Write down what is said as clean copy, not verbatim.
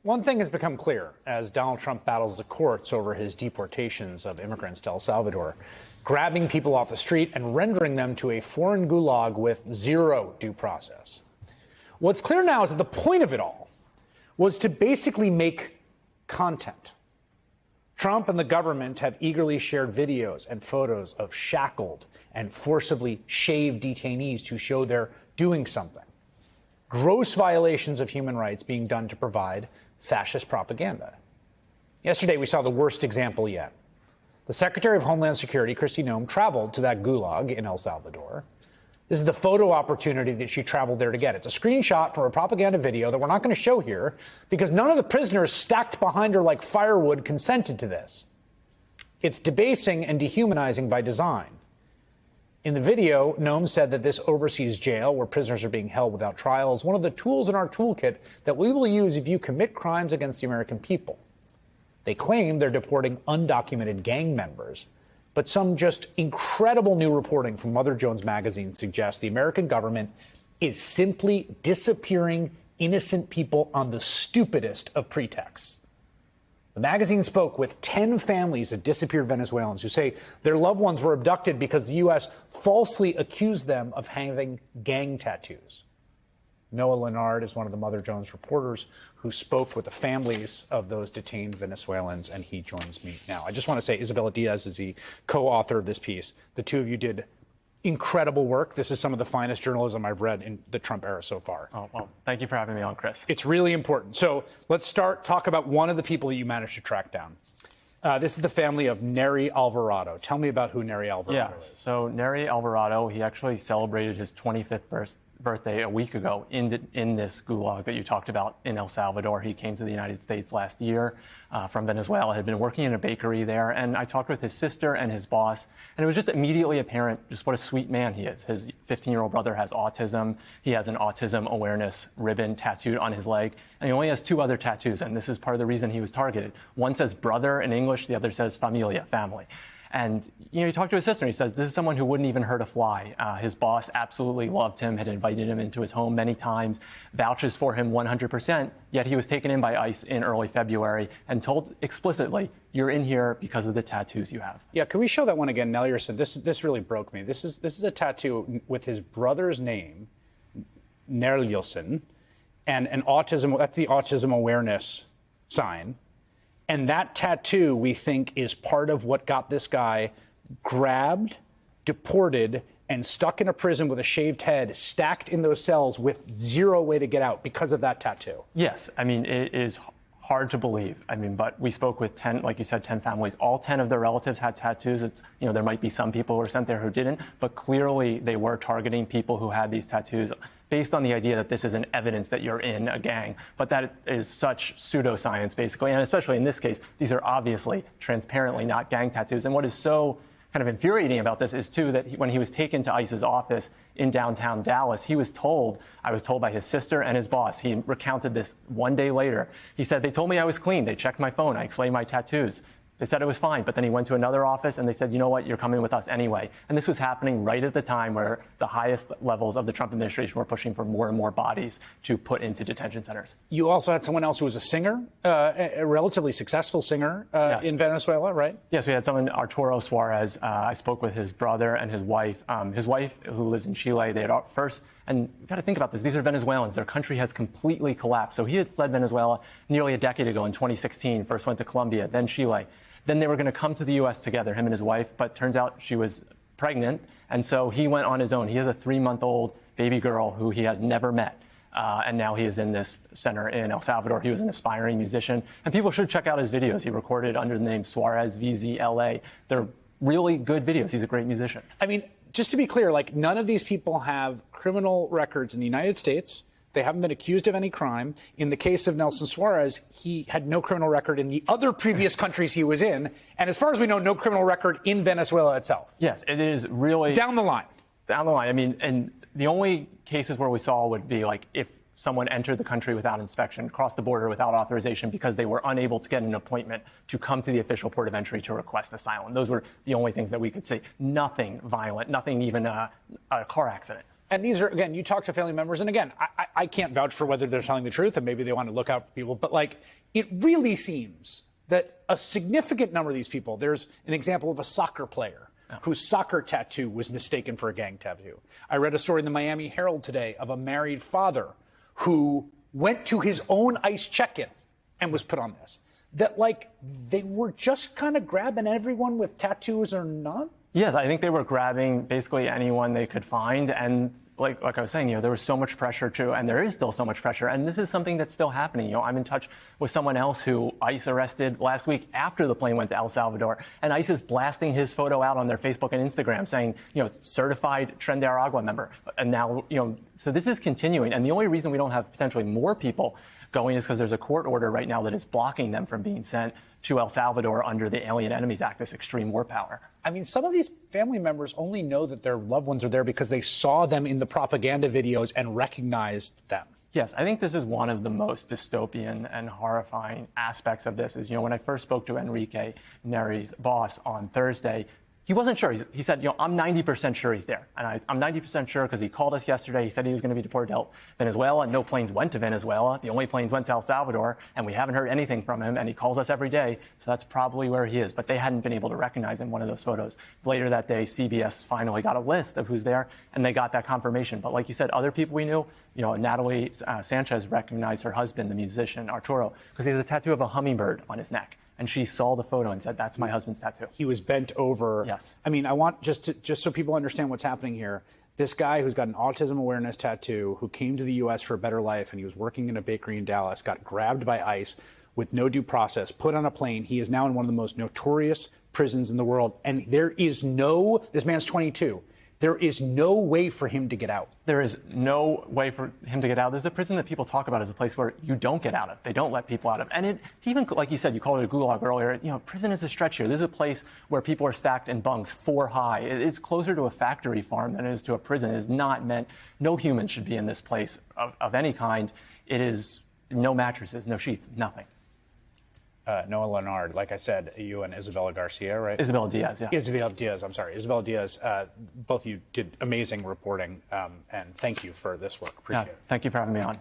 One thing has become clear as Donald Trump battles the courts over his deportations of immigrants to El Salvador, grabbing people off the street and rendering them to a foreign gulag with zero due process. What's clear now is that the point of it all was to basically make content. Trump and the government have eagerly shared videos and photos of shackled and forcibly shaved detainees to show they're doing something. Gross violations of human rights being done to provide fascist propaganda. Yesterday, we saw the worst example yet. The Secretary of Homeland Security, Kristi Noem, traveled to that gulag in El Salvador. This is the photo opportunity that she traveled there to get. It's a screenshot from a propaganda video that we're not going to show here because none of the prisoners stacked behind her like firewood consented to this. It's debasing and dehumanizing by design. In the video, Noem said that this overseas jail, where prisoners are being held without trial, is one of the tools in our toolkit that we will use if you commit crimes against the American people. They claim they're deporting undocumented gang members, but some just incredible new reporting from Mother Jones magazine suggests the American government is simply disappearing innocent people on the stupidest of pretexts. The magazine spoke with 10 families of disappeared Venezuelans who say their loved ones were abducted because the U.S. falsely accused them of having gang tattoos. Noah Leonard is one of the Mother Jones reporters who spoke with the families of those detained Venezuelans, and he joins me now. I just want to say Isabella Diaz is the co-author of this piece. The two of you did incredible work. This is some of the finest journalism I've read in the Trump era so far. Oh, well, thank you for having me on, Chris. It's really important. So let's talk about one of the people that you managed to track down. This is the family of Nery Alvarado. Tell me about who Nery Alvarado is. So Nery Alvarado, he actually celebrated his 25th birthday a week ago in this gulag that you talked about in El Salvador. He came to the United States last year from Venezuela, had been working in a bakery there, and I talked with his sister and his boss, and it was just immediately apparent just what a sweet man he is. His 15-year-old brother has autism. He has an autism awareness ribbon tattooed on his leg, and he only has 2 other tattoos, and this is part of the reason he was targeted. One says brother in English, the other says familia, family. And, you talk to his sister, and he says, this is someone who wouldn't even hurt a fly. His boss absolutely loved him, had invited him into his home many times, vouches for him 100%, yet he was taken in by ICE in early February and told explicitly, you're in here because of the tattoos you have. Yeah, can we show that one again? Nelierson, this really broke me. This is a tattoo with his brother's name, Nerlielson, and an autism, that's the autism awareness sign. And that tattoo, we think, is part of what got this guy grabbed, deported, and stuck in a prison with a shaved head, stacked in those cells with zero way to get out because of that tattoo. Yes. I mean, it is hard to believe. I mean, but we spoke with 10, like you said, 10 families. All 10 of their relatives had tattoos. It's, there might be some people who were sent there who didn't, but clearly they were targeting people who had these tattoos based on the idea that this isn't evidence that you're in a gang. But that is such pseudoscience, basically. And especially in this case, these are obviously transparently not gang tattoos. And what is so kind of infuriating about this is, too, that when he was taken to ICE's office in downtown Dallas, I was told by his sister and his boss, he recounted this one day later. He said, they told me I was clean. They checked my phone. I explained my tattoos. They said it was fine, but then he went to another office and they said, you know what, you're coming with us anyway. And this was happening right at the time where the highest levels of the Trump administration were pushing for more and more bodies to put into detention centers. You also had someone else who was a singer, a relatively successal singer yes. in Venezuela, right? Yes, we had someone, Arturo Suarez. I spoke with his brother and his wife. His wife, who lives in Chile, they had first. And you've got to think about this. These are Venezuelans. Their country has completely collapsed. So he had fled Venezuela nearly a decade ago in 2016. First went to Colombia, then Chile. Then they were going to come to the U.S. together, him and his wife, but turns out she was pregnant, and so he went on his own. He has a 3-month-old baby girl who he has never met, and now he is in this center in El Salvador. He was an aspiring musician, and people should check out his videos. He recorded under the name Suarez VZLA. They're really good videos. He's a great musician. I mean, just to be clear, none of these people have criminal records in the United States. They haven't been accused of any crime. In the case of Nelson Suarez, he had no criminal record in the other previous countries he was in. And as far as we know, no criminal record in Venezuela itself. Yes, it is really... Down the line. Down the line. I mean, and the only cases where we saw would be if someone entered the country without inspection, crossed the border without authorization because they were unable to get an appointment to come to the official port of entry to request asylum. Those were the only things that we could see. Nothing violent, nothing even a car accident. And these are, again, you talk to family members, and again, I can't vouch for whether they're telling the truth, and maybe they want to look out for people, but like, it really seems that a significant number of these people, there's an example of a soccer player whose soccer tattoo was mistaken for a gang tattoo. I read a story in the Miami Herald today of a married father who went to his own ICE check-in and was put on this. That, like, they were just kind of grabbing everyone with tattoos or not? Yes, I think they were grabbing basically anyone they could find. And like I was saying, there was so much pressure too, and there is still so much pressure. And this is something that's still happening. I'm in touch with someone else who ICE arrested last week after the plane went to El Salvador. And ICE is blasting his photo out on their Facebook and Instagram saying, certified Tren de Aragua member. And now, so this is continuing. And the only reason we don't have potentially more people going is because there's a court order right now that is blocking them from being sent to El Salvador under the Alien Enemies Act, this extreme war power. I mean, some of these family members only know that their loved ones are there because they saw them in the propaganda videos and recognized them. Yes, I think this is one of the most dystopian and horrifying aspects of this is, when I first spoke to Enrique Neri's boss on Thursday, he wasn't sure. He said, I'm 90% sure he's there. And I'm 90% sure because he called us yesterday. He said he was going to be deported to Venezuela, and no planes went to Venezuela. The only planes went to El Salvador, and we haven't heard anything from him, and he calls us every day. So that's probably where he is. But they hadn't been able to recognize him in one of those photos. Later that day, CBS finally got a list of who's there, and they got that confirmation. But like you said, other people we knew, Natalie Sanchez recognized her husband, the musician, Arturo, because he has a tattoo of a hummingbird on his neck. And she saw the photo and said, that's my husband's tattoo. He was bent over. Yes. I mean, I want just so people understand what's happening here. This guy who's got an autism awareness tattoo, who came to the U.S. for a better life, and he was working in a bakery in Dallas, got grabbed by ICE with no due process, put on a plane. He is now in one of the most notorious prisons in the world. And this man's 22. There is no way for him to get out. There is no way for him to get out. There's a prison that people talk about as a place where you don't get out of. They don't let people out of. And it's even, like you said, you called it a gulag earlier. Prison is a stretch here. This is a place where people are stacked in bunks 4 high. It is closer to a factory farm than it is to a prison. It is not meant, no human should be in this place of any kind. It is no mattresses, no sheets, nothing. Noah Leonard, like I said, you and Isabella Garcia, right? Isabella Diaz, yeah. Isabella Diaz, I'm sorry. Isabella Diaz, both of you did amazing reporting, and thank you for this work. Appreciate it. Thank you for having me on.